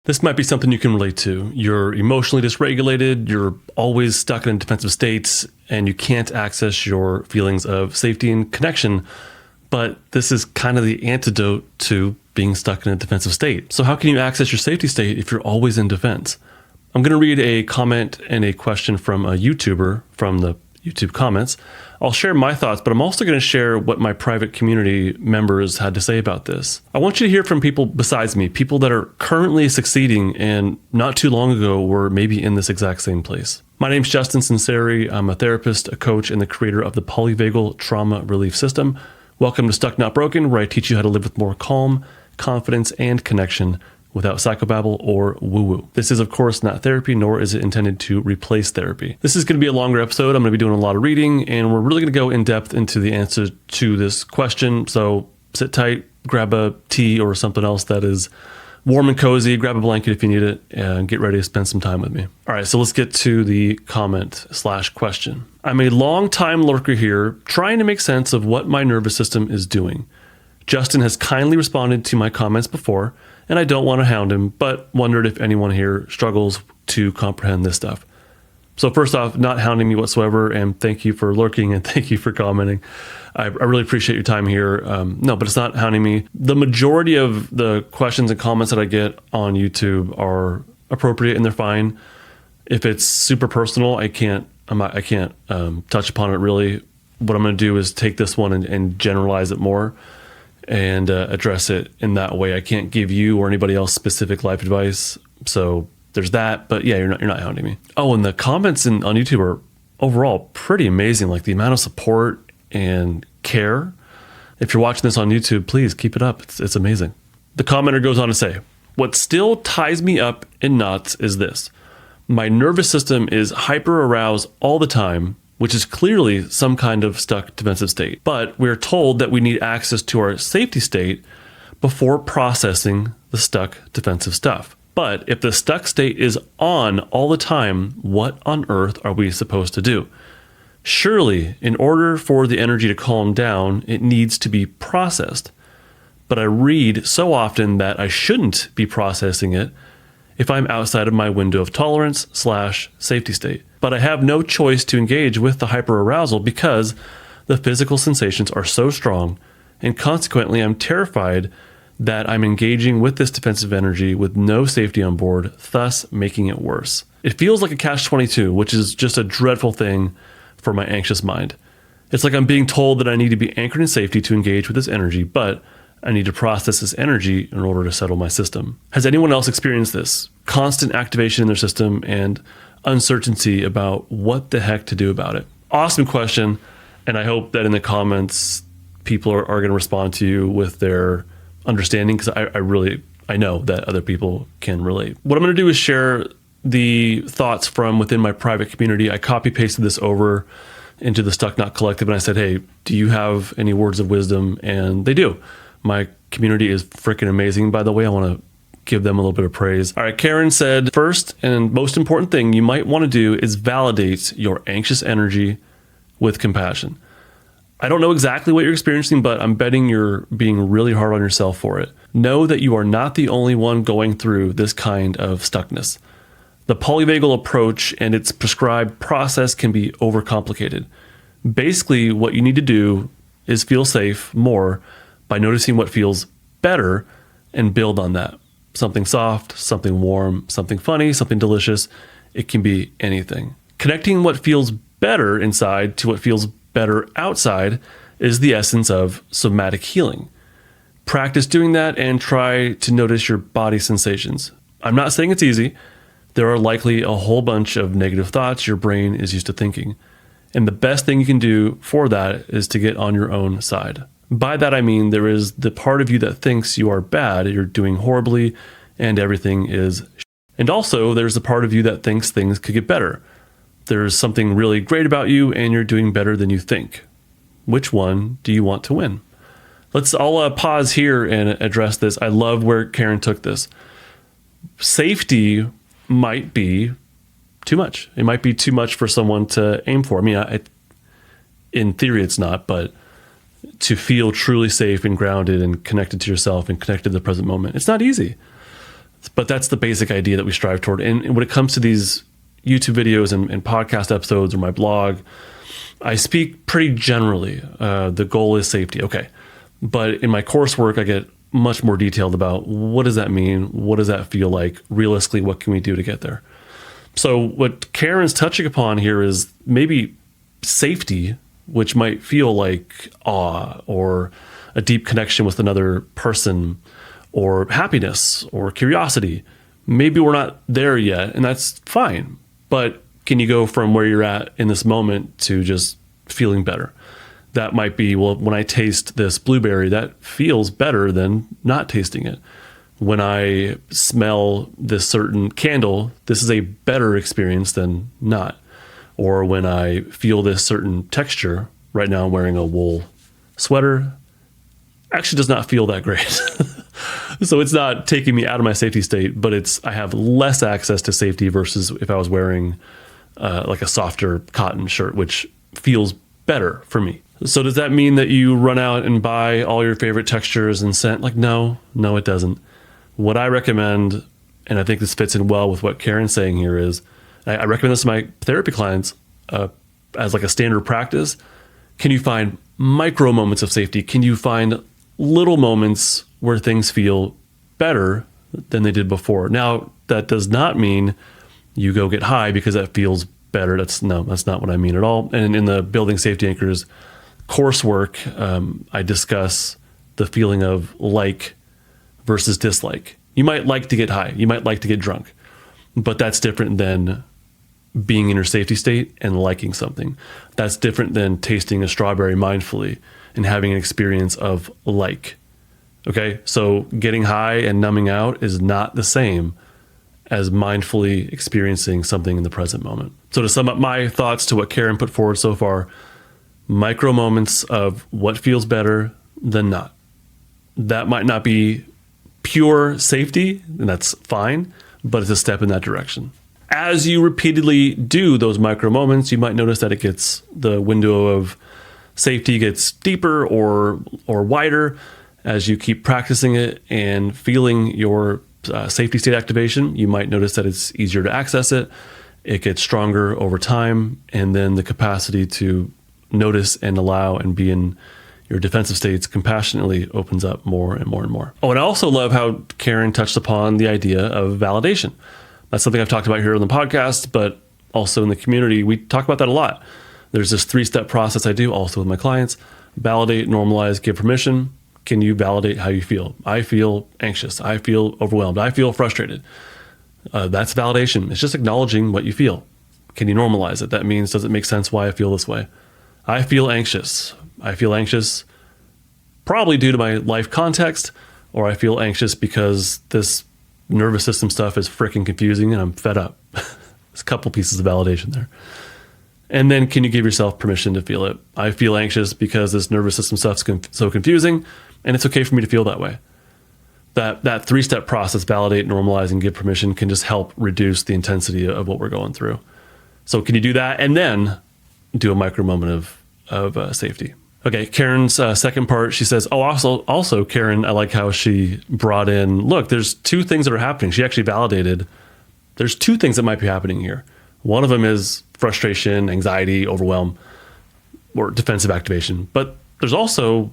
This might be something you can relate to. You're emotionally dysregulated, you're always stuck in defensive states, and you can't access your feelings of safety and connection. But this is kind of the antidote to being stuck in a defensive state. So how can you access your safety state if you're always in defense? I'm going to read a comment and a question from a YouTuber from the YouTube comments. I'll share my thoughts, but I'm also going to share what my private community members had to say about this. I want you to hear from people besides me, people that are currently succeeding and not too long ago were maybe in this exact same place. My name's Justin Sunseri. I'm a therapist, a coach, and the creator of the polyvagal trauma relief system. Welcome to Stuck Not Broken, where I teach you how to live with more calm, confidence, and connection without psychobabble or woo-woo. This is, of course, not therapy, nor is it intended to replace therapy. This is going to be a longer episode. I'm going to be doing a lot of reading, and we're really going to go in depth into the answer to this question. So sit tight, grab a tea or something else that is warm and cozy, grab a blanket if you need it, and get ready to spend some time with me. All right, so let's get to the comment/question. I'm a long-time lurker here, trying to make sense of what my nervous system is doing. Justin has kindly responded to my comments before, and I don't want to hound him, but wondered if anyone here struggles to comprehend this stuff. So first off, not hounding me whatsoever, and thank you for lurking and thank you for commenting. I really appreciate your time here. No, but it's not hounding me. The majority of the questions and comments that I get on YouTube are appropriate and they're fine. If it's super personal, I can't touch upon it really. What I'm going to do is take this one and generalize it more and address it in that way. I can't give you or anybody else specific life advice. So there's that, but yeah, you're not hounding me. Oh, and the comments on YouTube are overall pretty amazing. Like the amount of support and care. If you're watching this on YouTube, please keep it up. It's amazing. The commenter goes on to say, what still ties me up in knots is this. My nervous system is hyper-aroused all the time, which is clearly some kind of stuck defensive state. But we're told that we need access to our safety state before processing the stuck defensive stuff. But if the stuck state is on all the time, what on earth are we supposed to do? Surely, in order for the energy to calm down, it needs to be processed. But I read so often that I shouldn't be processing it if I'm outside of my window of tolerance/safety state. But I have no choice to engage with the hyperarousal because the physical sensations are so strong, and consequently I'm terrified that I'm engaging with this defensive energy with no safety on board, thus making it worse. It feels like a catch-22, which is just a dreadful thing for my anxious mind. It's like I'm being told that I need to be anchored in safety to engage with this energy, but I need to process this energy in order to settle my system. Has anyone else experienced this? Constant activation in their system and uncertainty about what the heck to do about it. Awesome question. And I hope that in the comments, people are going to respond to you with their understanding, because I know that other people can relate. What I'm going to do is share the thoughts from within my private community. I copy pasted this over into the Stuck Not Collective and I said, hey, do you have any words of wisdom? And they do. My community is freaking amazing, by the way. I want to give them a little bit of praise. All right, Karen said, first and most important thing you might want to do is validate your anxious energy with compassion. I don't know exactly what you're experiencing, but I'm betting you're being really hard on yourself for it. Know that you are not the only one going through this kind of stuckness. The polyvagal approach and its prescribed process can be overcomplicated. Basically, what you need to do is feel safe more by noticing what feels better and build on that. Something soft, something warm, something funny, something delicious. It can be anything. Connecting what feels better inside to what feels better outside is the essence of somatic healing. Practice doing that and try to notice your body sensations. I'm not saying it's easy. There are likely a whole bunch of negative thoughts your brain is used to thinking. And the best thing you can do for that is to get on your own side. By that I mean there is the part of you that thinks you are bad, you're doing horribly, and everything is shit. And also there's the part of you that thinks things could get better. There's something really great about you and you're doing better than you think. Which one do you want to win? I'll pause here and address this. I love where Karen took this. Safety might be too much. It might be too much for someone to aim for. I mean, in theory it's not, but to feel truly safe and grounded and connected to yourself and connected to the present moment, it's not easy. But that's the basic idea that we strive toward. And when it comes to these YouTube videos and podcast episodes or my blog, I speak pretty generally. The goal is safety. Okay. But in my coursework, I get much more detailed about what does that mean? What does that feel like? Realistically, what can we do to get there? So what Karen's touching upon here is maybe safety, which might feel like awe or a deep connection with another person, or happiness or curiosity. Maybe we're not there yet, and that's fine. But can you go from where you're at in this moment to just feeling better? That might be, well, when I taste this blueberry, that feels better than not tasting it. When I smell this certain candle, this is a better experience than not. Or when I feel this certain texture, right now I'm wearing a wool sweater, actually does not feel that great. So it's not taking me out of my safety state, but I have less access to safety versus if I was wearing like a softer cotton shirt, which feels better for me. So does that mean that you run out and buy all your favorite textures and scent? Like, no, it doesn't. What I recommend, and I think this fits in well with what Karen's saying here, is I recommend this to my therapy clients as like a standard practice. Can you find micro moments of safety? Can you find little moments where things feel better than they did before? Now, that does not mean you go get high because that feels better. That's not what I mean at all. And in the Building Safety Anchors coursework, I discuss the feeling of like versus dislike. You might like to get high. You might like to get drunk, but that's different than being in your safety state and liking something. That's different than tasting a strawberry mindfully and having an experience of like. Okay, so getting high and numbing out is not the same as mindfully experiencing something in the present moment. So to sum up my thoughts to what Karen put forward so far, micro moments of what feels better than not. That might not be pure safety, and that's fine, but it's a step in that direction. As you repeatedly do those micro moments, you might notice that the window of safety gets deeper or wider as you keep practicing it and feeling your safety state activation. You might notice that it's easier to access it. It gets stronger over time, and then the capacity to notice and allow and be in your defensive states compassionately opens up more and more and more. Oh, and I also love how Karen touched upon the idea of validation. That's something I've talked about here on the podcast, but also in the community. We talk about that a lot. There's this 3-step process I do also with my clients: validate, normalize, give permission. Can you validate how you feel? I feel anxious. I feel overwhelmed. I feel frustrated. That's validation. It's just acknowledging what you feel. Can you normalize it? That means, does it make sense why I feel this way? I feel anxious. I feel anxious probably due to my life context, or I feel anxious because this nervous system stuff is freaking confusing and I'm fed up. There's a couple pieces of validation there. And then can you give yourself permission to feel it? I feel anxious because this nervous system stuff's so confusing, and it's okay for me to feel that way. That 3-step process, validate, normalize, and give permission, can just help reduce the intensity of what we're going through. So can you do that and then do a micro moment of safety? Okay, Karen's second part, she says, also, Karen, I like how she brought in, look, there's 2 things that are happening. She actually validated there's 2 things that might be happening here. One of them is frustration, anxiety, overwhelm, or defensive activation. But there's also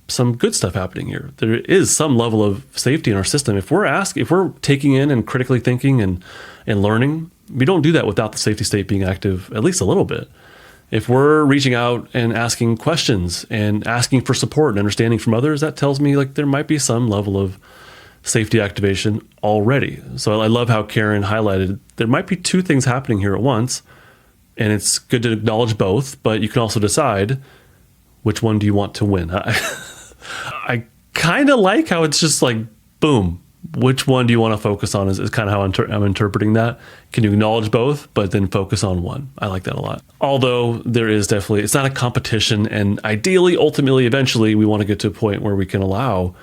some good stuff happening here. There is some level of safety in our system. If we're taking in and critically thinking and learning, we don't do that without the safety state being active at least a little bit. If we're reaching out and asking questions and asking for support and understanding from others, that tells me like there might be some level of safety activation already. So I love how Karen highlighted there might be 2 things happening here at once, and it's good to acknowledge both, but you can also decide which one do you want to win. I kind of like how it's just like, boom, which one do you want to focus on is kind of how I'm interpreting that. Can you acknowledge both, but then focus on one? I like that a lot. Although there is definitely, it's not a competition, and ideally, ultimately, eventually, we want to get to a point where we can allow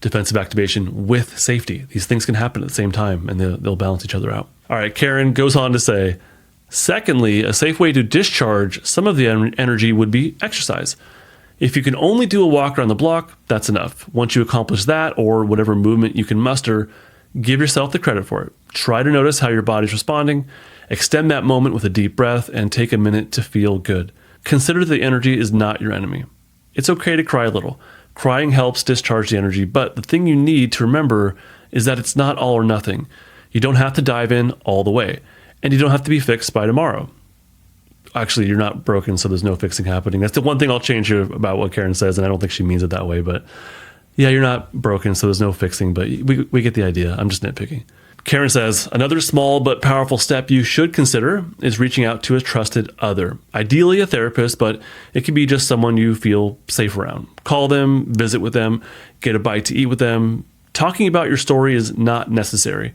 defensive activation with safety. These things can happen at the same time, and they'll balance each other out. All right, Karen goes on to say, secondly, a safe way to discharge some of the energy would be exercise. If you can only do a walk around the block, that's enough. Once you accomplish that, or whatever movement you can muster, Give yourself the credit for it. Try to notice how your body's responding. Extend that moment with a deep breath and take a minute to feel good. Consider the energy is not your enemy. It's okay to cry a little. Crying helps discharge the energy, but the thing you need to remember is that it's not all or nothing. You don't have to dive in all the way, and you don't have to be fixed by tomorrow. Actually, you're not broken, so there's no fixing happening. That's the one thing I'll change here about what Karen says, and I don't think she means it that way, but yeah, you're not broken, so there's no fixing, but we get the idea. I'm just nitpicking. Karen says, another small but powerful step you should consider is reaching out to a trusted other, ideally a therapist, but it could be just someone you feel safe around. Call them, visit with them, get a bite to eat with them. Talking about your story is not necessary.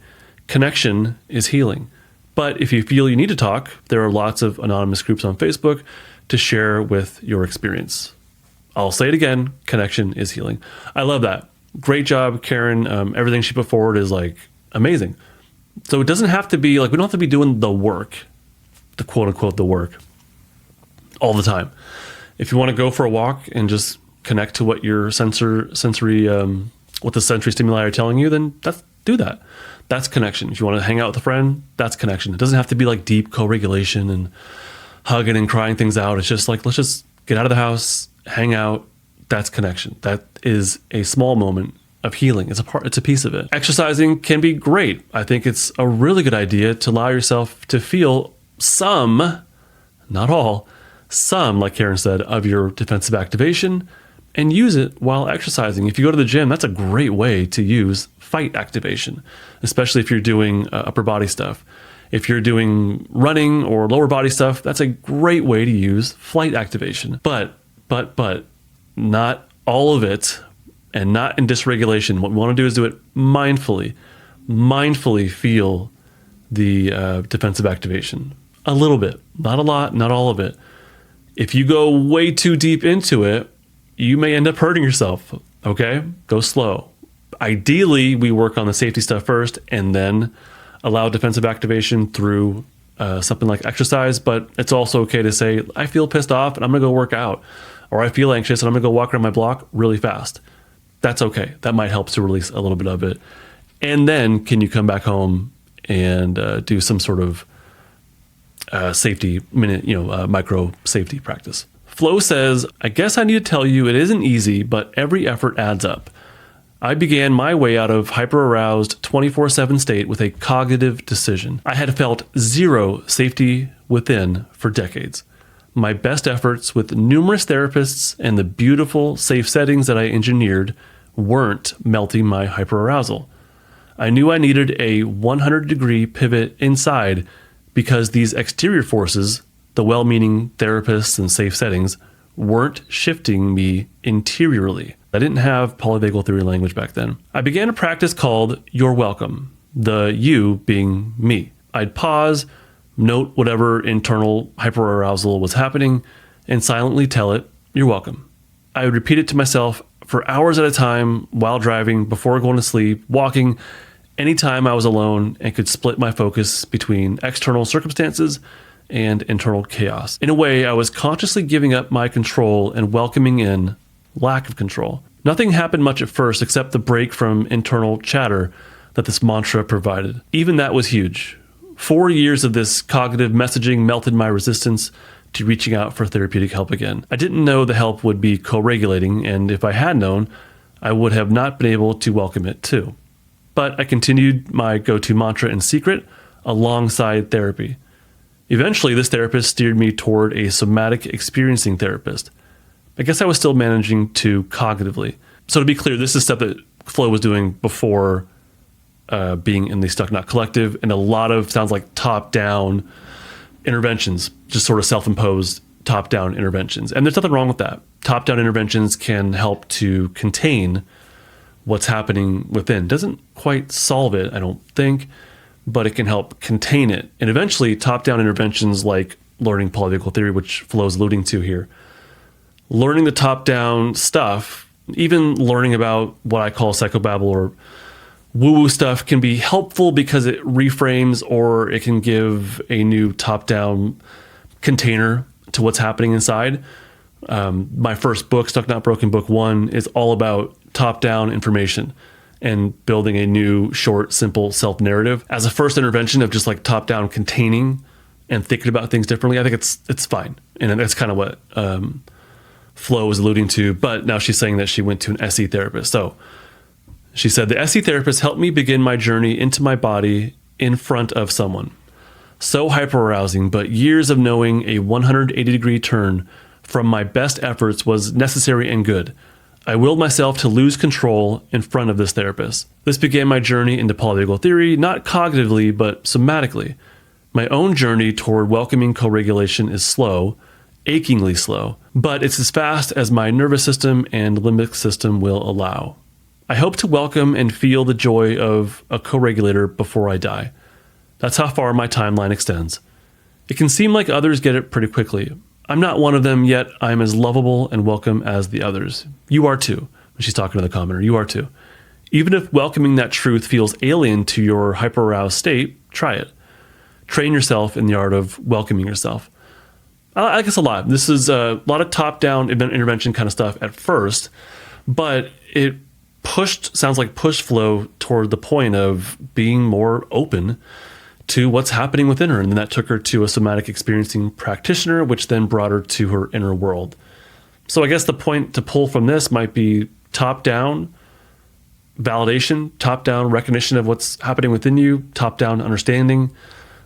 Connection is healing. But if you feel you need to talk, there are lots of anonymous groups on Facebook to share with your experience. I'll say it again, connection is healing. I love that. Great job, Karen. Everything she put forward is like amazing. So it doesn't have to be like, we don't have to be doing the work, the quote unquote, the work all the time. If you want to go for a walk and just connect to what your what the sensory stimuli are telling you, then do that. That's connection. If you want to hang out with a friend, that's connection. It doesn't have to be like deep co-regulation and hugging and crying things out. It's just like, let's just get out of the house, hang out. That's connection. That is a small moment of healing. It's a piece of it. Exercising can be great. I think it's a really good idea to allow yourself to feel some, not all, some, like Karen said, of your defensive activation and use it while exercising. If you go to the gym, that's a great way to use fight activation, especially if you're doing upper body stuff. If you're doing running or lower body stuff, that's a great way to use flight activation. But not all of it, and not in dysregulation. What we want to do is do it mindfully. Mindfully feel the defensive activation. A little bit, not a lot, not all of it. If you go way too deep into it, you may end up hurting yourself, okay? Go slow. Ideally, we work on the safety stuff first and then allow defensive activation through something like exercise, but it's also okay to say, I feel pissed off and I'm gonna go work out, or I feel anxious and I'm gonna go walk around my block really fast. That's okay. That might help to release a little bit of it. And then can you come back home and do some sort of safety minute, micro safety practice. Flo says, I guess I need to tell you it isn't easy, but every effort adds up. I began my way out of hyper-aroused 24/7 state with a cognitive decision. I had felt zero safety within for decades. My best efforts with numerous therapists and the beautiful, safe settings that I engineered weren't melting my hyperarousal. I knew I needed a 100-degree pivot inside because these exterior forces, the well-meaning therapists and safe settings, weren't shifting me interiorly. I didn't have polyvagal theory language back then. I began a practice called You're Welcome, the you being me. I'd pause, note whatever internal hyperarousal was happening, and silently tell it, you're welcome. I would repeat it to myself for hours at a time while driving, before going to sleep, walking, anytime I was alone, and could split my focus between external circumstances and internal chaos. In a way, I was consciously giving up my control and welcoming in lack of control. Nothing happened much at first except the break from internal chatter that this mantra provided. Even that was huge. 4 years of this cognitive messaging melted my resistance to reaching out for therapeutic help again. I didn't know the help would be co-regulating, and if I had known, I would have not been able to welcome it too. But I continued my go-to mantra in secret alongside therapy. Eventually, this therapist steered me toward a somatic experiencing therapist. I guess I was still managing to cognitively. So to be clear, this is stuff that Flo was doing before being in the Stuck Not Collective, and a lot of sounds like top-down interventions, just sort of self-imposed top-down interventions. And there's nothing wrong with that. Top-down interventions can help to contain what's happening within. Doesn't quite solve it, I don't think, but it can help contain it. And eventually, top-down interventions like learning polyvagal theory, which Flo's alluding to here, learning the top-down stuff, even learning about what I call psychobabble or woo-woo stuff, can be helpful because it reframes, or it can give a new top-down container to what's happening inside. My first book, Stuck Not Broken, book 1, is all about top-down information and building a new, short, simple self-narrative as a first intervention of just like top-down containing and thinking about things differently, I think it's fine. And that's kind of what Flo was alluding to. But now she's saying that she went to an SE therapist. So she said, the SE therapist helped me begin my journey into my body in front of someone. So hyperarousing, but years of knowing a 180-degree turn from my best efforts was necessary and good. I willed myself to lose control in front of this therapist. This began my journey into polyvagal theory, not cognitively, but somatically. My own journey toward welcoming co-regulation is slow, achingly slow, but it's as fast as my nervous system and limbic system will allow. I hope to welcome and feel the joy of a co-regulator before I die. That's how far my timeline extends. It can seem like others get it pretty quickly. I'm not one of them, yet I'm as lovable and welcome as the others. You are too. She's talking to the commenter. You are too. Even if welcoming that truth feels alien to your hyperaroused state, try it. Train yourself in the art of welcoming yourself. I like this a lot. This is a lot of top-down intervention kind of stuff at first, but it sounds like push Flo toward the point of being more open to what's happening within her. And then that took her to a somatic experiencing practitioner, which then brought her to her inner world. So I guess the point to pull from this might be top-down validation, top-down recognition of what's happening within you, top-down understanding,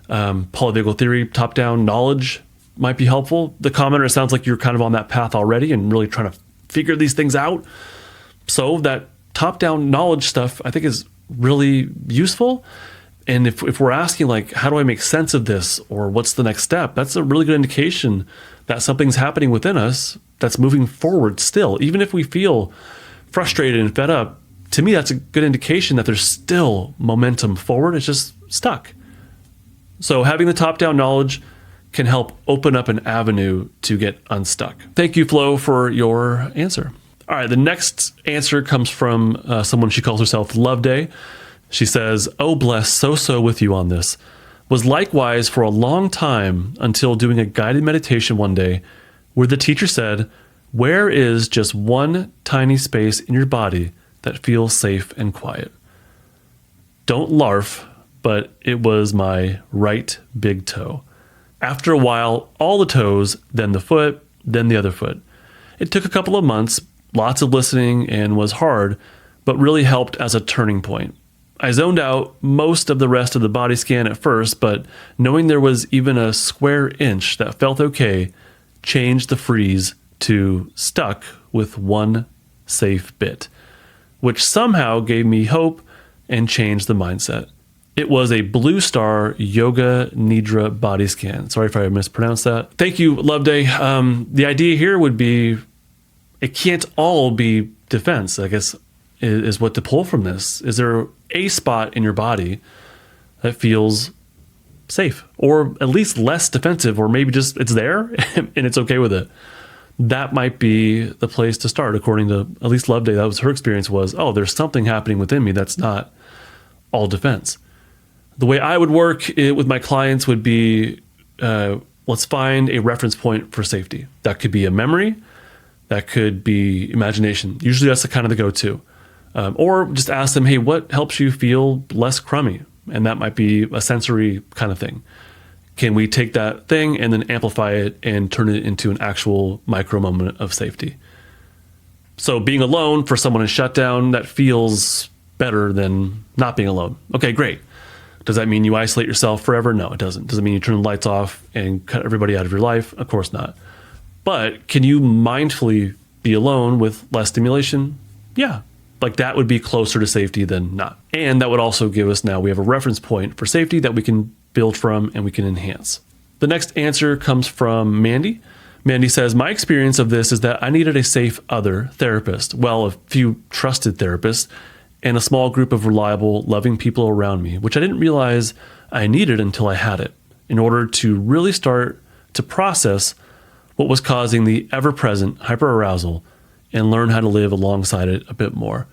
polyvagal theory, top-down knowledge might be helpful. The commenter, it sounds like you're kind of on that path already and really trying to figure these things out. So that top-down knowledge stuff, I think, is really useful. And if we're asking, like, how do I make sense of this, or what's the next step, that's a really good indication that something's happening within us that's moving forward still. Even if we feel frustrated and fed up, to me, that's a good indication that there's still momentum forward. It's just stuck. So having the top-down knowledge can help open up an avenue to get unstuck. Thank you, Flo, for your answer. All right, the next answer comes from someone, she calls herself Love Day. She says, oh, bless, so with you on this. Was likewise for a long time until doing a guided meditation one day where the teacher said, where is just one tiny space in your body that feels safe and quiet? Don't larf, but it was my right big toe. After a while, all the toes, then the foot, then the other foot. It took a couple of months, lots of listening, and was hard, but really helped as a turning point. I zoned out most of the rest of the body scan at first, but knowing there was even a square inch that felt okay, changed the freeze to stuck with one safe bit, which somehow gave me hope and changed the mindset. It was a Blue Star Yoga Nidra body scan. Sorry if I mispronounced that. Thank you, Love Day. The idea here would be, it can't all be defense, I guess, is what to pull from this. Is there a spot in your body that feels safe, or at least less defensive, or maybe just it's there and it's okay with it? That might be the place to start, according to at least Love Day. That was her experience, was, oh, there's something happening within me that's not all defense. The way I would work it with my clients would be, let's find a reference point for safety. That could be a memory. That could be imagination. Usually that's the kind of the go-to. Or just ask them, hey, what helps you feel less crummy? And that might be a sensory kind of thing. Can we take that thing and then amplify it and turn it into an actual micro moment of safety? So being alone for someone in shutdown, that feels better than not being alone. Okay, great. Does that mean you isolate yourself forever? No, it doesn't. Does it mean you turn the lights off and cut everybody out of your life? Of course not. But can you mindfully be alone with less stimulation? Yeah. Like that would be closer to safety than not. And that would also give us, now we have a reference point for safety that we can build from and we can enhance. The next answer comes from Mandy. Mandy says, my experience of this is that I needed a safe other therapist. Well, a few trusted therapists and a small group of reliable, loving people around me, which I didn't realize I needed until I had it, in order to really start to process what was causing the ever-present hyperarousal and learn how to live alongside it a bit more.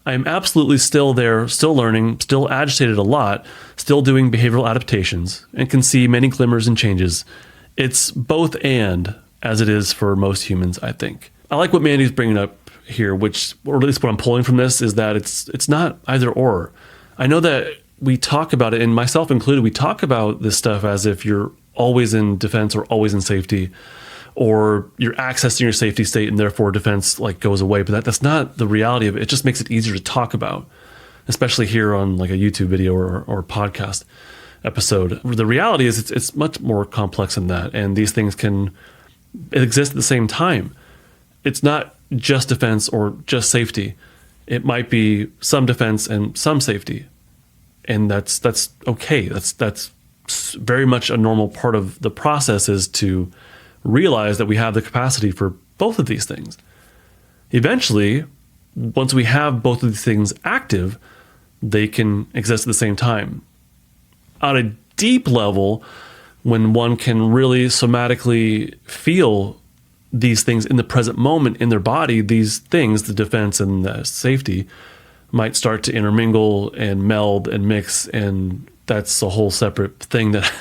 I am absolutely still there, still learning, still agitated a lot, still doing behavioral adaptations, and can see many glimmers and changes. It's both and, as it is for most humans, I think. I like what Mandy's bringing up here, which, or at least what I'm pulling from this, is that it's not either or. I know that we talk about it, and myself included, we talk about this stuff as if you're always in defense or always in safety, or you're accessing your safety state and therefore defense like goes away. But that's not the reality of it. It just makes it easier to talk about, especially here on like a YouTube video or podcast episode. The reality is it's much more complex than that. And these things can exist at the same time. It's not just defense or just safety. It might be some defense and some safety. And that's okay. That's very much a normal part of the process, is to realize that we have the capacity for both of these things. Eventually, once we have both of these things active, they can exist at the same time. On a deep level, when one can really somatically feel these things in the present moment in their body, these things, the defense and the safety, might start to intermingle and meld and mix, and that's a whole separate thing that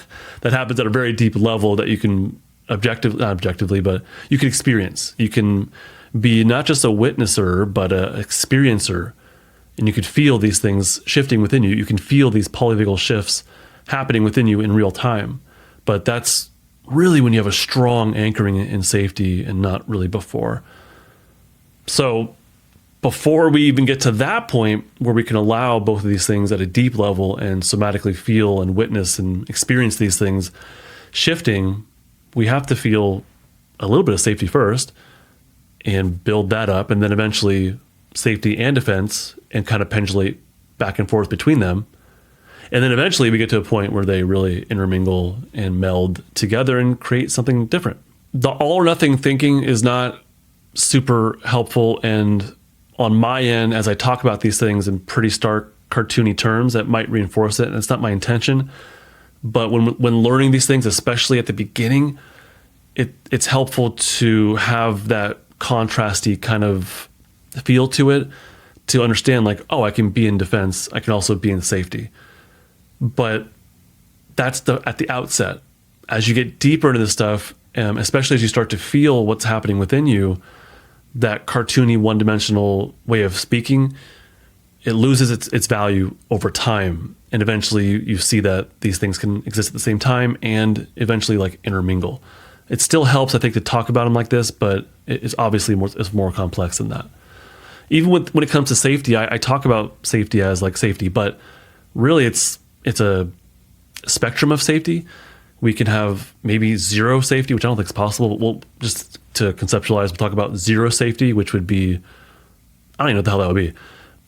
happens at a very deep level that you can not objectively, but you can experience. You can be not just a witnesser, but an experiencer, and you could feel these things shifting within you. You can feel these polyvagal shifts happening within you in real time. But that's really when you have a strong anchoring in safety, and not really before. So before we even get to that point where we can allow both of these things at a deep level and somatically feel and witness and experience these things shifting, we have to feel a little bit of safety first and build that up, and then eventually safety and defense, and kind of pendulate back and forth between them. And then eventually we get to a point where they really intermingle and meld together and create something different. The all or nothing thinking is not super helpful. And on my end, as I talk about these things in pretty stark, cartoony terms, that might reinforce it. And it's not my intention. But when learning these things, especially at the beginning, it's helpful to have that contrasty kind of feel to it, to understand like, oh, I can be in defense. I can also be in safety. But that's at the outset. As you get deeper into this stuff, especially as you start to feel what's happening within you, that cartoony, one-dimensional way of speaking, it loses its value over time. And eventually you see that these things can exist at the same time and eventually like intermingle. It still helps, I think, to talk about them like this, but it's obviously more complex than that. Even when it comes to safety, I talk about safety as like safety, but really it's a spectrum of safety. We can have maybe zero safety, which I don't think is possible, but we'll just to conceptualize, we'll talk about zero safety, which would be, I don't even know what the hell that would be.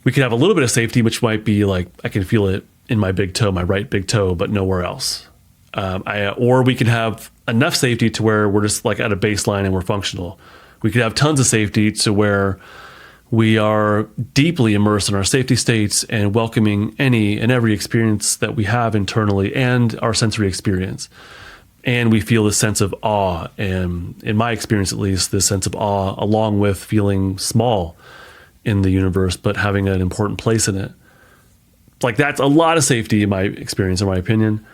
We could have a little bit of safety, which might be like, I can feel it in my big toe, my right big toe, but nowhere else. Or we can have enough safety to where we're just like at a baseline and we're functional. We could have tons of safety to where we are deeply immersed in our safety states and welcoming any and every experience that we have internally and our sensory experience. And we feel this sense of awe, and in my experience at least, this sense of awe, along with feeling small in the universe, but having an important place in it. Like that's a lot of safety in my experience, in my opinion.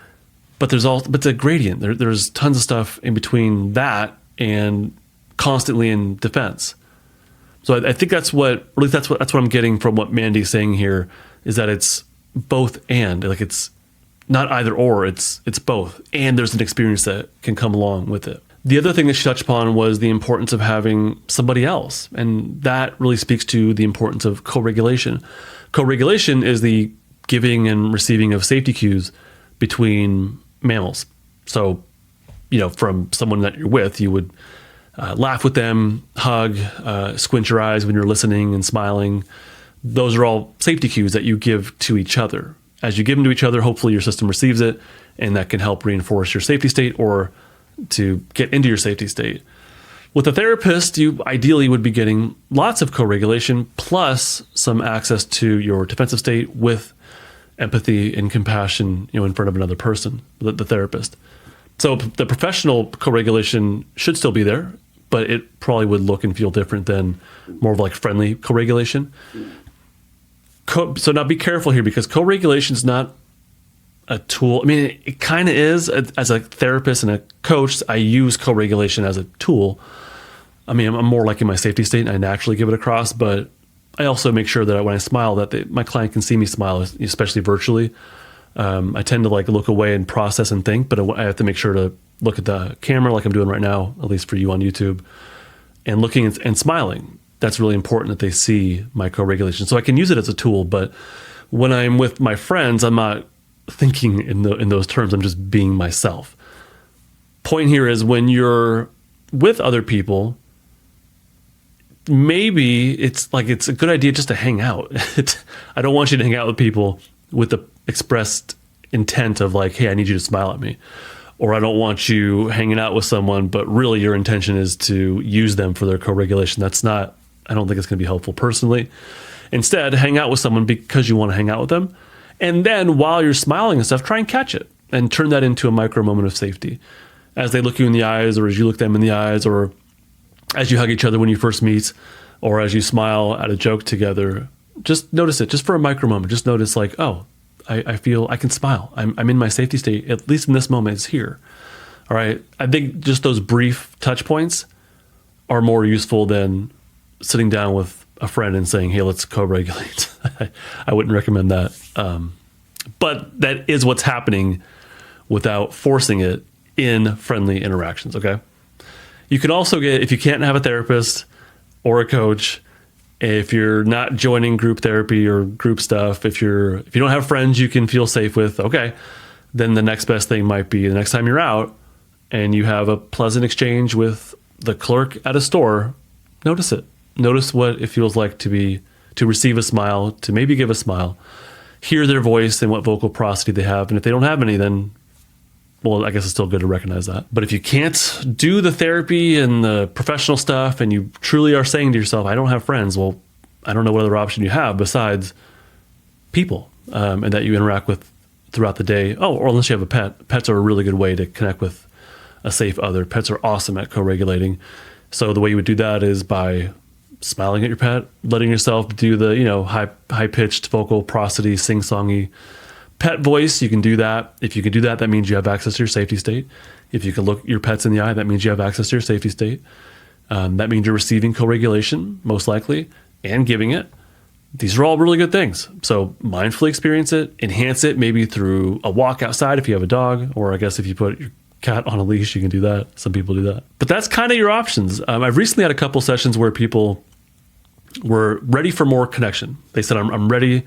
But it's a gradient. There's tons of stuff in between that and constantly in defense. So I think that's what I'm getting from what Mandy's saying here, is that it's both and, like it's not either or, it's both. And there's an experience that can come along with it. The other thing that she touched upon was the importance of having somebody else. And that really speaks to the importance of co-regulation. Co-regulation is the giving and receiving of safety cues between mammals. So, from someone that you're with, you would laugh with them, hug, squint your eyes when you're listening and smiling. Those are all safety cues that you give to each other. As you give them to each other, hopefully your system receives it, and that can help reinforce your safety state or to get into your safety state. With a therapist, you ideally would be getting lots of co-regulation plus some access to your defensive state with empathy and compassion, in front of another person, the therapist. So the professional co-regulation should still be there, but it probably would look and feel different than more of like friendly co-regulation. So now be careful here, because co-regulation is not a tool. I mean, it kind of is. As a therapist and a coach, I use co-regulation as a tool, I mean, I'm more like in my safety state and I naturally give it across, but I also make sure that when I smile that my client can see me smile, especially virtually. I tend to like look away and process and think, but I have to make sure to look at the camera like I'm doing right now, at least for you on YouTube, and looking and smiling. That's really important that they see my co-regulation. So I can use it as a tool, but when I'm with my friends, I'm not thinking in those terms. I'm just being myself. Point here is when you're with other people, maybe it's a good idea just to hang out. I don't want you to hang out with people with the expressed intent of like, hey, I need you to smile at me. Or I don't want you hanging out with someone, but really your intention is to use them for their co-regulation. I don't think it's going to be helpful personally. Instead, hang out with someone because you want to hang out with them. And then while you're smiling and stuff, try and catch it and turn that into a micro moment of safety. As they look you in the eyes, or as you look them in the eyes, or as you hug each other when you first meet, or as you smile at a joke together, just notice it just for a micro moment. Just notice like, oh, I feel I can smile. I'm in my safety state, at least in this moment, it's here. All right. I think just those brief touch points are more useful than sitting down with a friend and saying, hey, let's co-regulate. I wouldn't recommend that. But that is what's happening without forcing it in friendly interactions. Okay. You can also if you can't have a therapist or a coach, if you're not joining group therapy or group stuff, if you don't have friends you can feel safe with, okay, then the next best thing might be the next time you're out and you have a pleasant exchange with the clerk at a store, notice it. Notice what it feels like to receive a smile, to maybe give a smile, hear their voice and what vocal prosody they have. And if they don't have any, then, well, I guess it's still good to recognize that. But if you can't do the therapy and the professional stuff and you truly are saying to yourself, I don't have friends, well, I don't know what other option you have besides people and that you interact with throughout the day. Oh, or unless you have a pet. Pets are a really good way to connect with a safe other. Pets are awesome at co-regulating. So the way you would do that is by smiling at your pet, letting yourself do the, high-pitched vocal prosody, sing-songy pet voice. You can do that. If you can do that, that means you have access to your safety state. If you can look your pets in the eye, that means you have access to your safety state. That means you're receiving co-regulation, most likely, and giving it. These are all really good things. So mindfully experience it, enhance it, maybe through a walk outside if you have a dog, or I guess if you put your cat on a leash, you can do that. Some people do that. But that's kind of your options. I've recently had a couple sessions where people were ready for more connection. They said, I'm ready.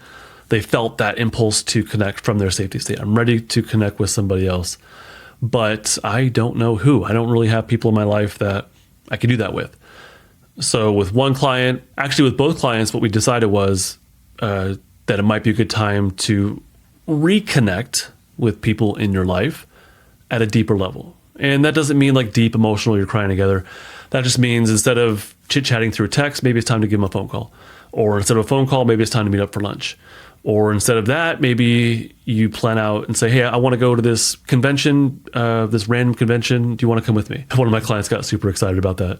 They felt that impulse to connect from their safety state. I'm ready to connect with somebody else, but I don't know who. I don't really have people in my life that I can do that with. So with one client, actually with both clients, what we decided was that it might be a good time to reconnect with people in your life at a deeper level. And that doesn't mean like deep emotional, you're crying together. That just means instead of chit-chatting through text, maybe it's time to give them a phone call. Or instead of a phone call, maybe it's time to meet up for lunch. Or instead of that, maybe you plan out and say, hey, I want to go to this convention, this random convention. Do you want to come with me? One of my clients got super excited about that.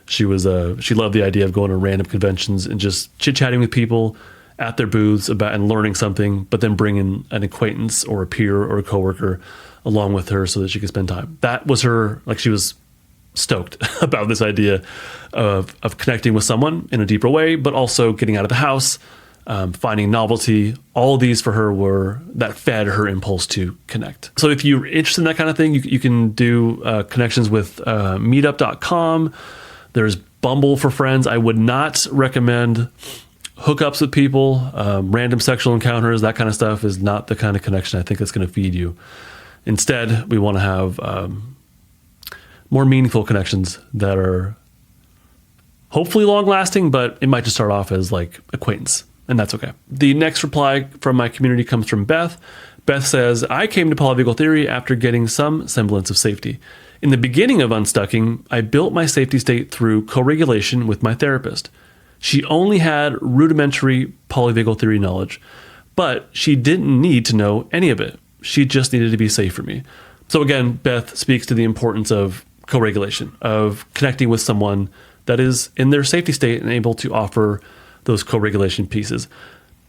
She loved the idea of going to random conventions and just chit-chatting with people at their booths about and learning something, but then bringing an acquaintance or a peer or a coworker along with her so that she could spend time. That was her, like she was stoked about this idea of connecting with someone in a deeper way, but also getting out of the house, finding novelty. All of these for her that fed her impulse to connect. So if you're interested in that kind of thing, you can do connections with meetup.com. There's Bumble for friends. I would not recommend hookups with people, random sexual encounters, that kind of stuff is not the kind of connection I think that's going to feed you. Instead, we want to have more meaningful connections that are hopefully long lasting, but it might just start off as like acquaintance, and that's okay. The next reply from my community comes from Beth. Beth says, I came to polyvagal theory after getting some semblance of safety. In the beginning of unstucking, I built my safety state through co-regulation with my therapist. She only had rudimentary polyvagal theory knowledge, but she didn't need to know any of it. She just needed to be safe for me. So again, Beth speaks to the importance of co-regulation, of connecting with someone that is in their safety state and able to offer those co-regulation pieces.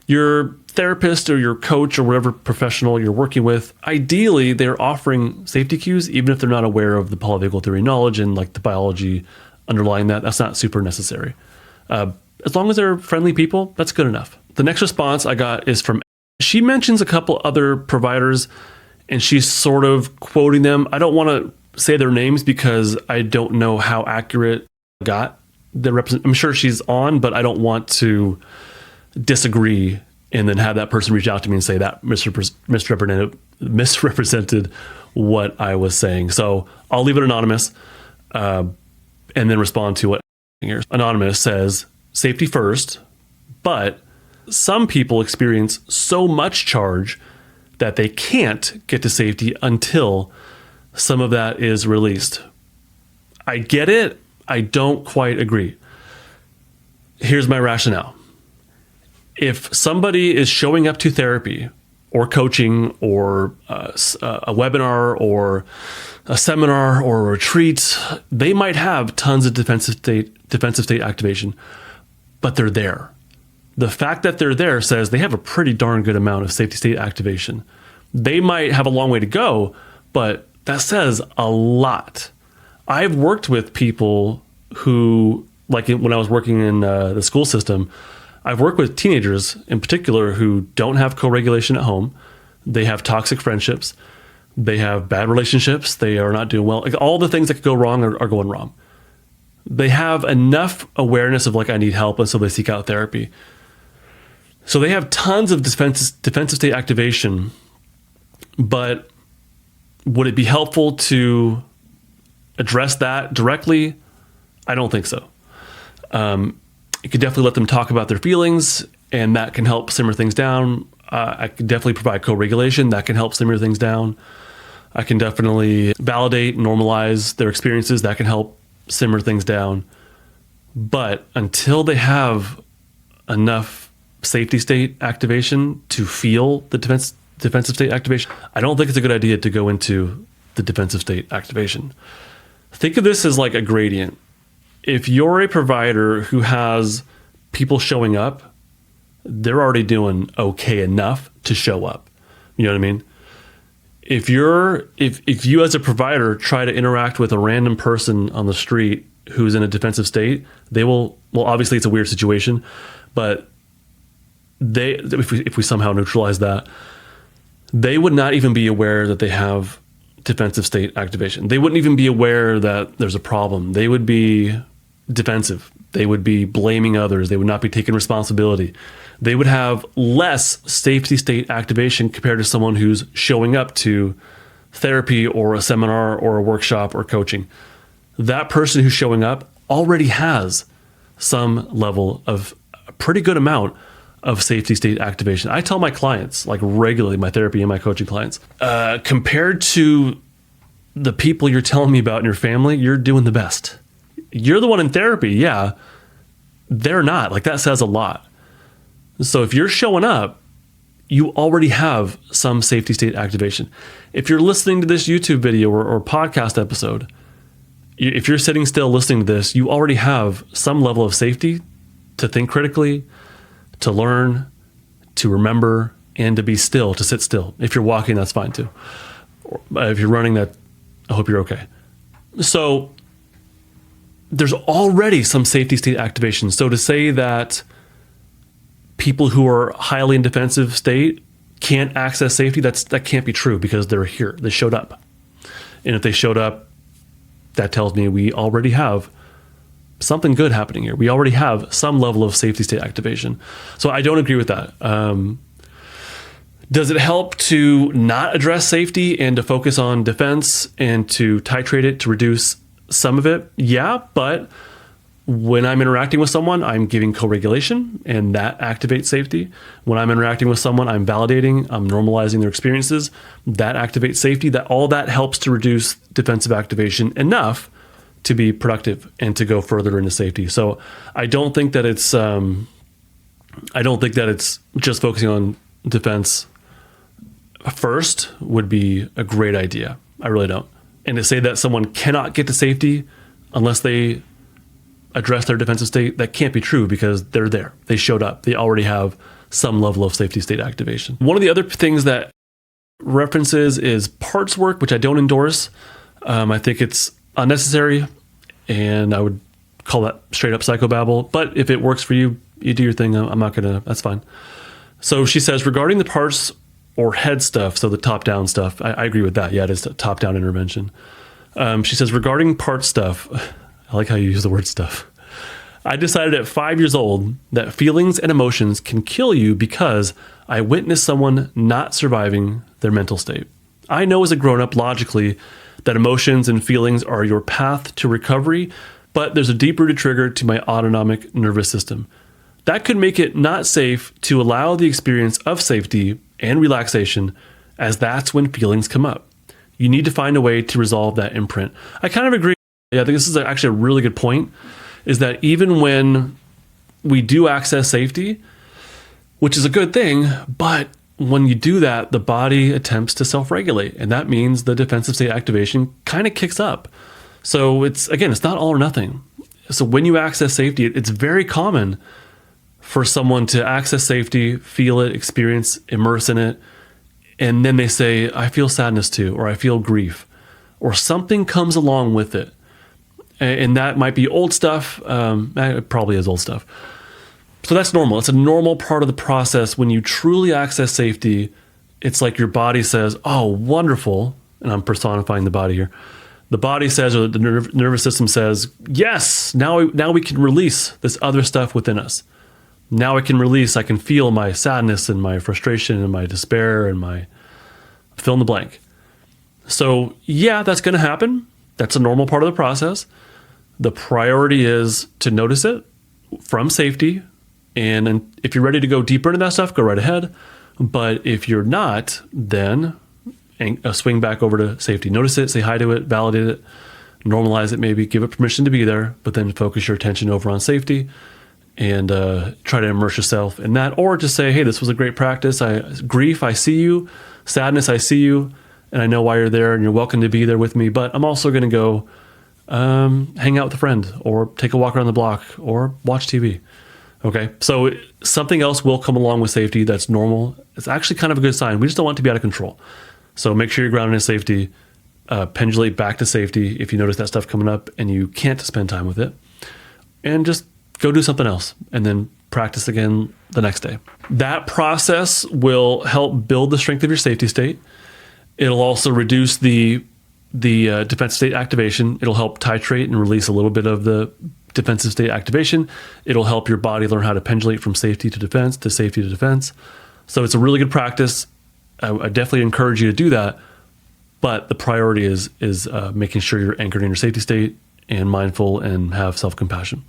Your therapist or your coach or whatever professional you're working with, ideally they're offering safety cues, even if they're not aware of the polyvagal theory knowledge and like the biology underlying that. That's not super necessary. As long as they're friendly people, that's good enough. The next response I got is from, she mentions a couple other providers and she's sort of quoting them. I don't want to say their names because I don't know how accurate I got the I'm sure she's on, but I don't want to disagree and then have that person reach out to me and say that misrepresented what I was saying. So I'll leave it anonymous and then respond to what here. Anonymous says, safety first, but some people experience so much charge that they can't get to safety until some of that is released. I get it. I don't quite agree. Here's my rationale. If somebody is showing up to therapy or coaching or a webinar or a seminar or a retreat, they might have tons of defensive state activation, but they're there. The fact that they're there says they have a pretty darn good amount of safety state activation. They might have a long way to go, but that says a lot. I've worked with people who, like when I was working in the school system, I've worked with teenagers in particular who don't have co-regulation at home. They have toxic friendships. They have bad relationships. They are not doing well. Like all the things that could go wrong are going wrong. They have enough awareness of like, I need help, and so they seek out therapy. So they have tons of defensive state activation, but would it be helpful to address that directly? I don't think so. You could definitely let them talk about their feelings, and that can help simmer things down. I could definitely provide co-regulation that can help simmer things down. I can definitely validate, normalize their experiences that can help simmer things down. But until they have enough safety state activation to feel the defensive state activation, I don't think it's a good idea to go into the defensive state activation. Think of this as like a gradient. If you're a provider who has people showing up, they're already doing okay enough to show up. You know what I mean? If you as a provider try to interact with a random person on the street who's in a defensive state, they will, well, obviously it's a weird situation, but if we somehow neutralize that, they would not even be aware that they have defensive state activation. They wouldn't even be aware that there's a problem. They would be defensive. They would be blaming others. They would not be taking responsibility. They would have less safety state activation compared to someone who's showing up to therapy or a seminar or a workshop or coaching. That person who's showing up already has some level of a pretty good amount of safety state activation. I tell my clients, like regularly, my therapy and my coaching clients, compared to the people you're telling me about in your family, you're doing the best. You're the one in therapy. Yeah, they're not. Like that says a lot. So if you're showing up, you already have some safety state activation. If you're listening to this YouTube video or podcast episode, if you're sitting still listening to this, you already have some level of safety to think critically, to learn, to remember, and to be still, to sit still. If you're walking, that's fine too. If you're running, I hope you're okay. So there's already some safety state activation. So to say that people who are highly in defensive state can't access safety, that can't be true because they're here. They showed up. And if they showed up, that tells me we already have something good happening here. We already have some level of safety state activation. So I don't agree with that. Does it help to not address safety and to focus on defense and to titrate it to reduce some of it? Yeah, but when I'm interacting with someone, I'm giving co-regulation and that activates safety. When I'm interacting with someone, I'm validating, I'm normalizing their experiences. That activates safety. All that helps to reduce defensive activation enough to be productive and to go further into safety. So I don't think that it's just focusing on defense first would be a great idea. I really don't. And to say that someone cannot get to safety unless they address their defensive state, that can't be true because they're there. They showed up. They already have some level of safety state activation. One of the other things that references is parts work, which I don't endorse. I think it's unnecessary, and I would call that straight up psychobabble. But if it works for you, you do your thing. I'm not going to, that's fine. So she says, regarding the parts or head stuff, so the top-down stuff, I agree with that. Yeah, it is a top-down intervention. She says, regarding part stuff, I like how you use the word stuff. I decided at 5 years old that feelings and emotions can kill you because I witnessed someone not surviving their mental state. I know as a grown-up logically that emotions and feelings are your path to recovery, but there's a deep-rooted trigger to my autonomic nervous system. That could make it not safe to allow the experience of safety and relaxation, as that's when feelings come up. You need to find a way to resolve that imprint. I kind of agree. Yeah, I think this is actually a really good point, is that even when we do access safety, which is a good thing, but when you do that, the body attempts to self-regulate, and that means the defensive state activation kind of kicks up. So it's not all or nothing. So when you access safety, it's very common for someone to access safety, feel it, experience, immerse in it, and then they say, I feel sadness too, or I feel grief, or something comes along with it. And that might be old stuff. It probably is old stuff. So that's normal. It's a normal part of the process. When you truly access safety, it's like your body says, oh, wonderful. And I'm personifying the body here. The body says, or the nervous system says, yes, now we can release this other stuff within us. Now I can feel my sadness and my frustration and my despair and my fill in the blank. So yeah, that's going to happen. That's a normal part of the process. The priority is to notice it from safety. And if you're ready to go deeper into that stuff, go right ahead. But if you're not, then swing back over to safety. Notice it, say hi to it, validate it, normalize it maybe, give it permission to be there, but then focus your attention over on safety and try to immerse yourself in that. Or just say, hey, this was a great practice. Grief, I see you. Sadness, I see you. And I know why you're there and you're welcome to be there with me. But I'm also going to go hang out with a friend or take a walk around the block or watch TV. Okay, so something else will come along with safety that's normal. It's actually kind of a good sign. We just don't want it to be out of control. So make sure you're grounded in safety, pendulate back to safety if you notice that stuff coming up and you can't spend time with it. And just go do something else and then practice again the next day. That process will help build the strength of your safety state. It'll also reduce the defensive state activation. It'll help titrate and release a little bit of the defensive state activation. It'll help your body learn how to pendulate from safety to defense to safety to defense. So it's a really good practice. I definitely encourage you to do that. But the priority is making sure you're anchored in your safety state and mindful and have self-compassion.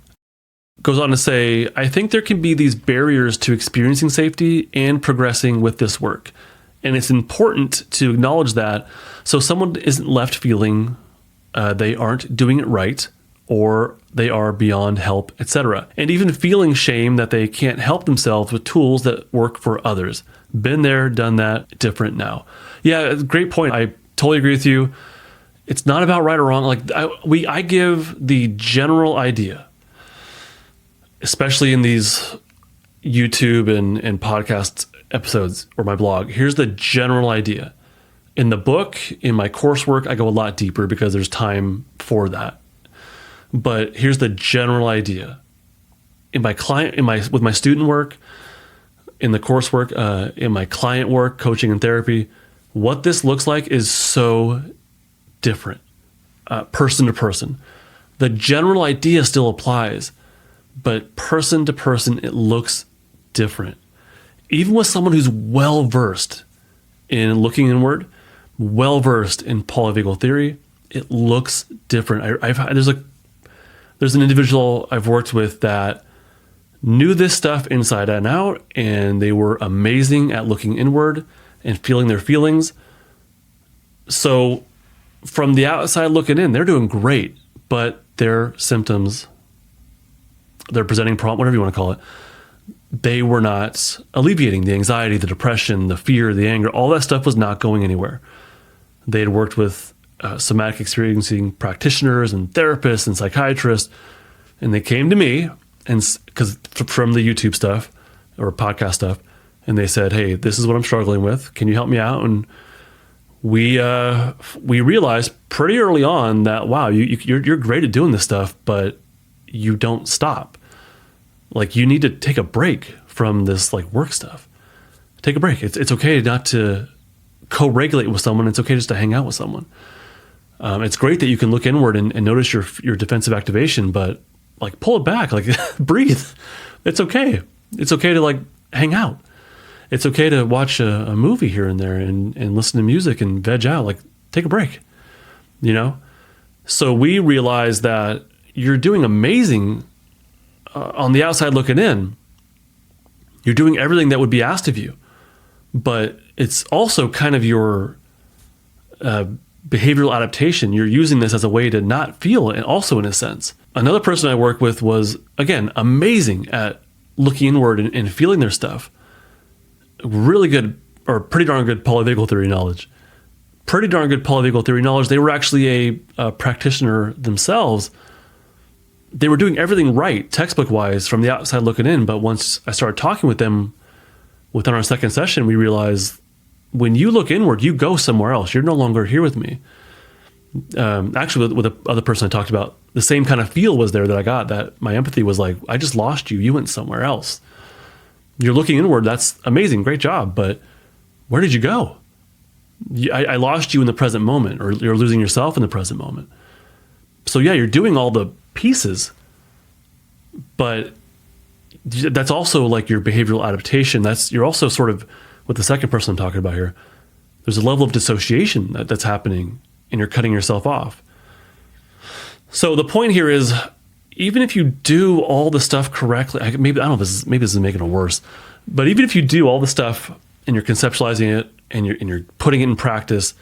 Goes on to say, I think there can be these barriers to experiencing safety and progressing with this work. And it's important to acknowledge that so someone isn't left feeling they aren't doing it right or they are beyond help, etc. And even feeling shame that they can't help themselves with tools that work for others. Been there, done that, different now. Yeah, great point. I totally agree with you. It's not about right or wrong. Like I give the general idea, especially in these YouTube and podcast episodes or my blog. Here's the general idea. In the book, in my coursework, I go a lot deeper because there's time for that. But here's the general idea. With my student work, in the coursework, in my client work, coaching and therapy, what this looks like is so different, person to person. The general idea still applies, but person to person, it looks different. Even with someone who's well-versed in looking inward, well-versed in polyvagal theory, it looks different. There's an individual I've worked with that knew this stuff inside and out, and they were amazing at looking inward and feeling their feelings. So from the outside looking in, they're doing great, but their symptoms, their presenting problem, whatever you want to call it, they were not alleviating. The anxiety, the depression, the fear, the anger, all that stuff was not going anywhere. They had worked with somatic experiencing practitioners and therapists and psychiatrists, and they came to me and because from the YouTube stuff or podcast stuff, and they said, "Hey, this is what I'm struggling with. Can you help me out?" And we realized pretty early on that wow, you're great at doing this stuff, but you don't stop. Like, you need to take a break from this like work stuff. Take a break. It's okay not to co-regulate with someone. It's okay just to hang out with someone. It's great that you can look inward and notice your defensive activation, but like, pull it back, like breathe. It's okay. It's okay to like hang out. It's okay to watch a movie here and there and listen to music and veg out, like take a break, you know? So we realized that you're doing amazing on the outside looking in. You're doing everything that would be asked of you, but it's also kind of your behavioral adaptation. You're using this as a way to not feel it, also in a sense. Another person I worked with was, again, amazing at looking inward and feeling their stuff. Really good, or pretty darn good polyvagal theory knowledge. Pretty darn good polyvagal theory knowledge. They were actually a practitioner themselves. They were doing everything right, textbook-wise, from the outside looking in. But once I started talking with them within our second session, we realized when you look inward, you go somewhere else. You're no longer here with me. Actually, with the other person I talked about, the same kind of feel was there that I got, that my empathy was like, I just lost you. You went somewhere else. You're looking inward. That's amazing. Great job. But where did you go? I lost you in the present moment, or you're losing yourself in the present moment. So yeah, you're doing all the pieces, but that's also like your behavioral adaptation. You're also sort of, with the second person I'm talking about here, there's a level of dissociation that's happening, and you're cutting yourself off. So the point here is, even if you do all the stuff correctly, maybe this is making it worse, but even if you do all the stuff and you're conceptualizing it and you're putting it in practice,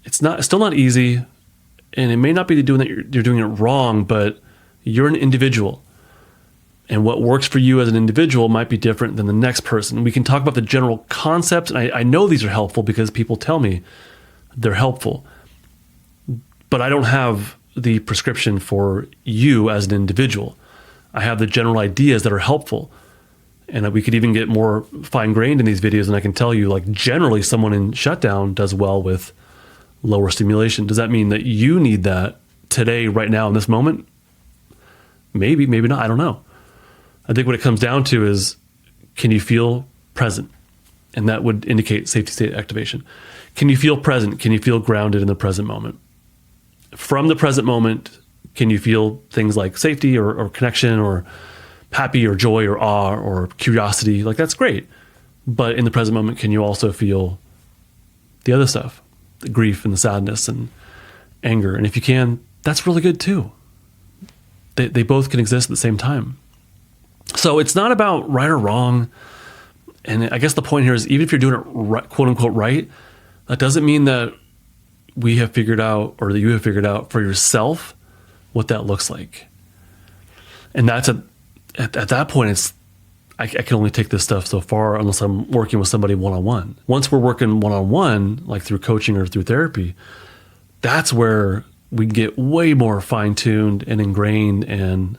it's still not easy, and it may not be doing that you're doing it wrong, but you're an individual. And what works for you as an individual might be different than the next person. We can talk about the general concepts, and I know these are helpful because people tell me they're helpful. But I don't have the prescription for you as an individual. I have the general ideas that are helpful. And we could even get more fine-grained in these videos, and I can tell you, like, generally someone in shutdown does well with lower stimulation. Does that mean that you need that today, right now, in this moment? Maybe, maybe not. I don't know. I think what it comes down to is, can you feel present? And that would indicate safety state activation. Can you feel present? Can you feel grounded in the present moment? From the present moment, can you feel things like safety or connection or happy or joy or awe or curiosity? Like, that's great. But in the present moment, can you also feel the other stuff, the grief and the sadness and anger? And if you can, that's really good too. They both can exist at the same time. So it's not about right or wrong. And I guess the point here is, even if you're doing it right, quote unquote right, that doesn't mean that we have figured out, or that you have figured out for yourself, what that looks like. And that's at that point, I can only take this stuff so far unless I'm working with somebody one-on-one. Once we're working one-on-one, like through coaching or through therapy, that's where we get way more fine-tuned and ingrained, and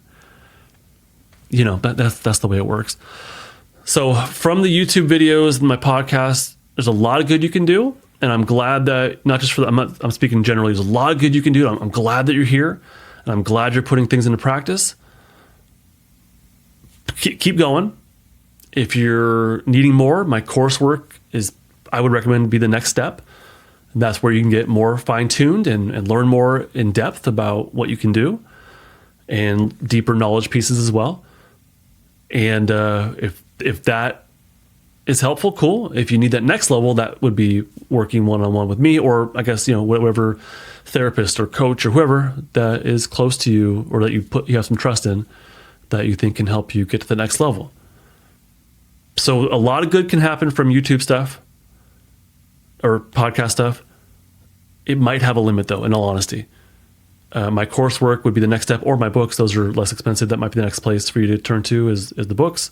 you know, that's the way it works. So from the YouTube videos and my podcast, there's a lot of good you can do. And I'm glad that, not just I'm speaking generally, there's a lot of good you can do. I'm glad that you're here, and I'm glad you're putting things into practice. Keep going. If you're needing more, my coursework I would recommend, be the next step. And that's where you can get more fine-tuned and learn more in depth about what you can do, and deeper knowledge pieces as well. And if that is helpful, cool. If you need that next level, that would be working one-on-one with me, or I guess, you know, whatever therapist or coach or whoever that is close to you, or that you have some trust in, that you think can help you get to the next level. So a lot of good can happen from YouTube stuff or podcast stuff. It might have a limit though, in all honesty. My coursework would be the next step, or my books. Those are less expensive. That might be the next place for you to turn to, is the books.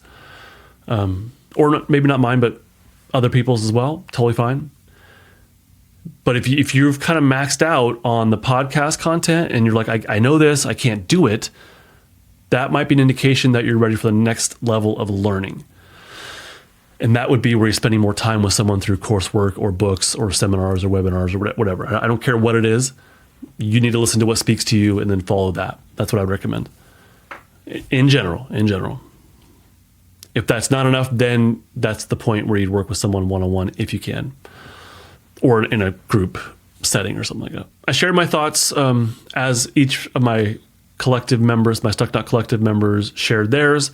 Or maybe not mine, but other people's as well. Totally fine. But if you've kind of maxed out on the podcast content and you're like, I know this, I can't do it, that might be an indication that you're ready for the next level of learning. And that would be where you're spending more time with someone through coursework or books or seminars or webinars or whatever. I don't care what it is. You need to listen to what speaks to you and then follow that. That's what I would recommend. In general. If that's not enough, then that's the point where you'd work with someone one-on-one if you can, or in a group setting or something like that. I shared my thoughts as each of my collective members, my Stuck Not Collective members, shared theirs.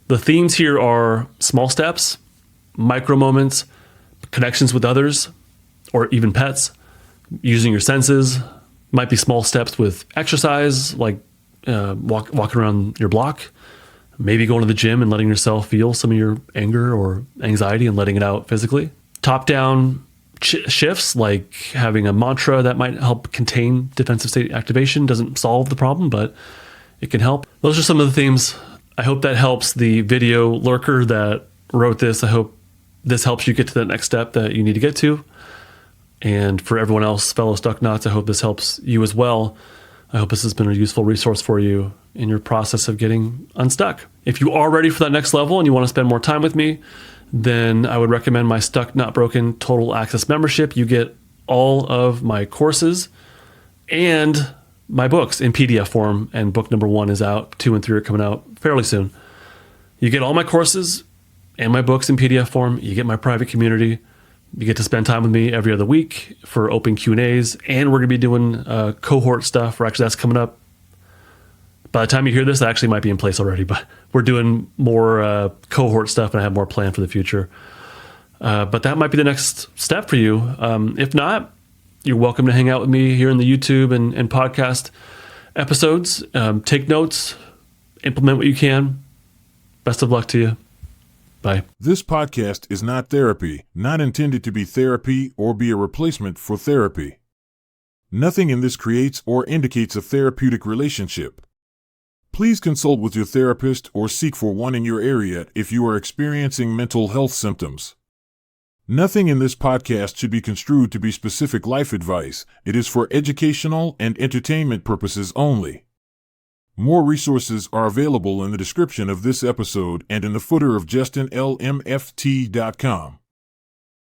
The themes here are small steps, micro moments, connections with others, or even pets, using your senses. Might be small steps with exercise, like walking around your block, maybe going to the gym and letting yourself feel some of your anger or anxiety and letting it out physically. Top-down shifts, like having a mantra that might help contain defensive state activation. Doesn't solve the problem, but it can help. Those are some of the themes. I hope that helps the video lurker that wrote this. I hope this helps you get to the next step that you need to get to. And for everyone else, fellow Stuck Knots, I hope this helps you as well. I hope this has been a useful resource for you in your process of getting unstuck. If you are ready for that next level and you want to spend more time with me, then I would recommend my Stuck Not Broken Total Access membership. You get all of my courses and my books in PDF form, and book number 1 is out. 2 and 3 are coming out fairly soon. You get all my courses and my books in PDF form. You get my private community. You get to spend time with me every other week for open Q&As, and we're going to be doing cohort stuff, or actually that's coming up. By the time you hear this, that actually might be in place already, but we're doing more cohort stuff, and I have more planned for the future. But that might be the next step for you. If not, you're welcome to hang out with me here in the YouTube and podcast episodes. Take notes, implement what you can. Best of luck to you. Bye. This podcast is not therapy, not intended to be therapy or be a replacement for therapy. Nothing in this creates or indicates a therapeutic relationship. Please consult with your therapist or seek for one in your area if you are experiencing mental health symptoms. Nothing in this podcast should be construed to be specific life advice. It is for educational and entertainment purposes only. More resources are available in the description of this episode and in the footer of justinlmft.com.